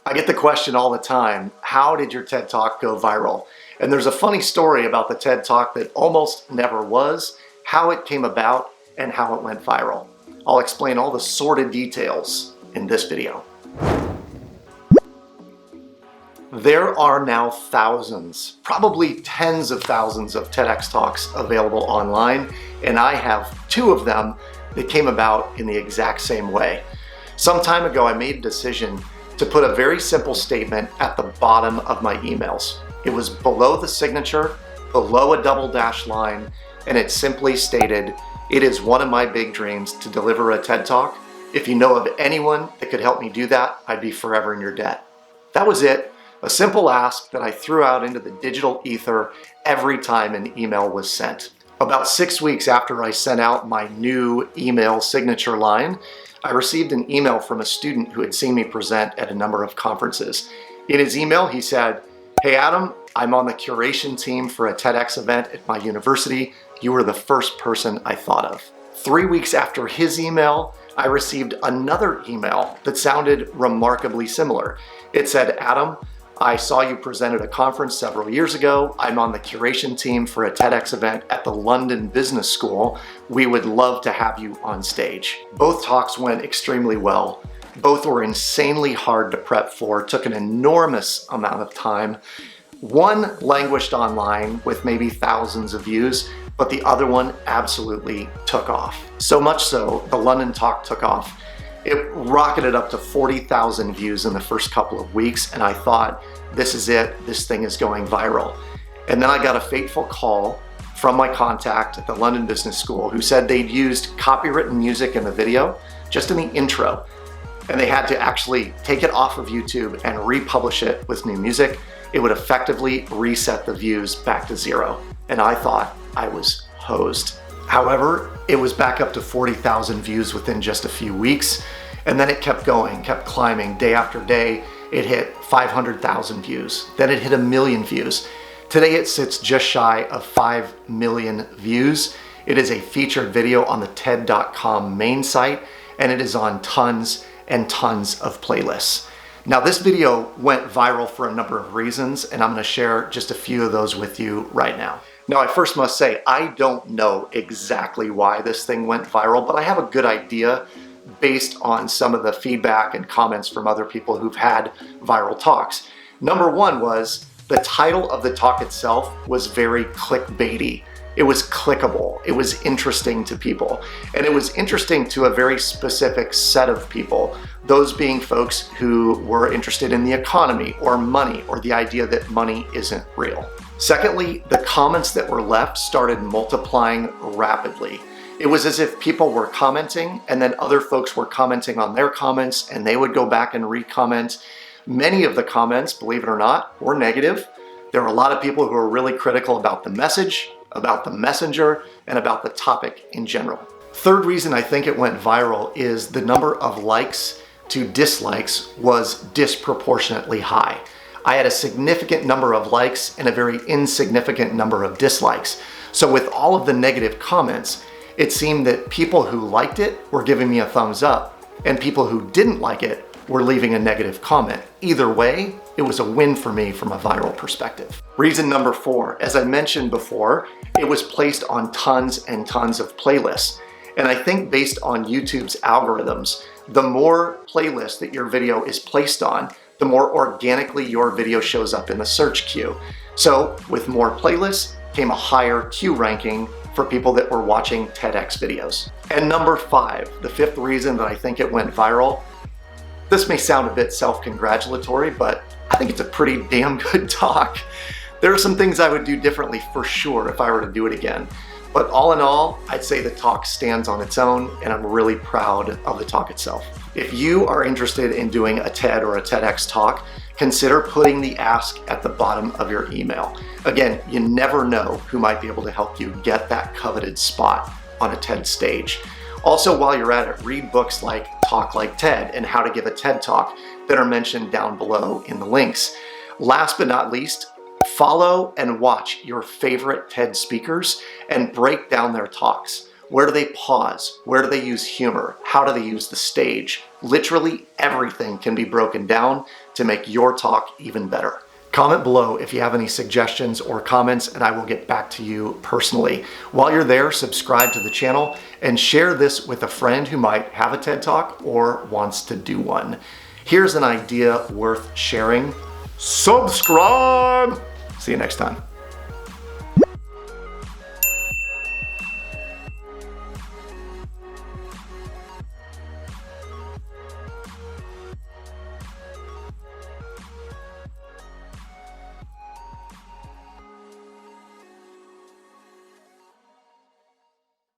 I get the question all the time, how did your TED Talk go viral? And there's a funny story about the TED Talk that almost never was, how it came about, and how it went viral. I'll explain all the sordid details in this video. There are now thousands, probably tens of thousands of TEDx talks available online, and I have 2 of them that came about in the exact same way. Some time ago, I made a decision to put a very simple statement at the bottom of my emails. It was below the signature, below a double dash line, and it simply stated, "It is one of my big dreams to deliver a TED Talk. If you know of anyone that could help me do that, I'd be forever in your debt." That was it. A simple ask that I threw out into the digital ether every time an email was sent. About 6 weeks after I sent out my new email signature line, I received an email from a student who had seen me present at a number of conferences. In his email, he said, "Hey Adam, I'm on the curation team for a TEDx event at my university. You were the first person I thought of." 3 weeks after his email, I received another email that sounded remarkably similar. It said, "Adam, I saw you present at a conference several years ago. I'm on the curation team for a TEDx event at the London Business School. We would love to have you on stage." Both talks went extremely well. Both were insanely hard to prep for, took an enormous amount of time. One languished online with maybe thousands of views, but the other one absolutely took off. So much so, the London talk took off. It rocketed up to 40,000 views in the first couple of weeks, and I thought, this is it, this thing is going viral. And then I got a fateful call from my contact at the London Business School who said they'd used copywritten music in the video, just in the intro, and they had to actually take it off of YouTube and republish it with new music. It would effectively reset the views back to 0. And I thought I was hosed. However, it was back up to 40,000 views within just a few weeks, and then it kept going, kept climbing day after day. It hit 500,000 views, then it hit 1 million views. Today it sits just shy of 5 million views. It is a featured video on the TED.com main site, and it is on tons and tons of playlists. Now this video went viral for a number of reasons, and I'm going to share just a few of those with you right now. Now, I first must say, I don't know exactly why this thing went viral, but I have a good idea based on some of the feedback and comments from other people who've had viral talks. Number one was the title of the talk itself was very clickbaity. It was clickable. It was interesting to people. And it was interesting to a very specific set of people, those being folks who were interested in the economy or money or the idea that money isn't real. Secondly, the comments that were left started multiplying rapidly. It was as if people were commenting and then other folks were commenting on their comments and they would go back and re-comment. Many of the comments, believe it or not, were negative. There were a lot of people who were really critical about the message, about the messenger, and about the topic in general. Third reason I think it went viral is the number of likes to dislikes was disproportionately high. I had a significant number of likes and a very insignificant number of dislikes. So with all of the negative comments, it seemed that people who liked it were giving me a thumbs up, and people who didn't like it were leaving a negative comment. Either way, it was a win for me from a viral perspective. Reason number 4, as I mentioned before, it was placed on tons and tons of playlists. And I think based on YouTube's algorithms, the more playlists that your video is placed on, the more organically your video shows up in the search queue. So with more playlists came a higher queue ranking for people that were watching TEDx videos. And number 5, the 5th reason that I think it went viral, this may sound a bit self-congratulatory, but I think it's a pretty damn good talk. There are some things I would do differently for sure if I were to do it again. But all in all, I'd say the talk stands on its own, and I'm really proud of the talk itself. If you are interested in doing a TED or a TEDx talk, consider putting the ask at the bottom of your email. Again, you never know who might be able to help you get that coveted spot on a TED stage. Also, while you're at it, read books like Talk Like TED and How to Give a TED Talk that are mentioned down below in the links. Last but not least, follow and watch your favorite TED speakers and break down their talks. Where do they pause? Where do they use humor? How do they use the stage? Literally everything can be broken down to make your talk even better. Comment below if you have any suggestions or comments, and I will get back to you personally. While you're there, subscribe to the channel and share this with a friend who might have a TED Talk or wants to do one. Here's an idea worth sharing. Subscribe! See you next time.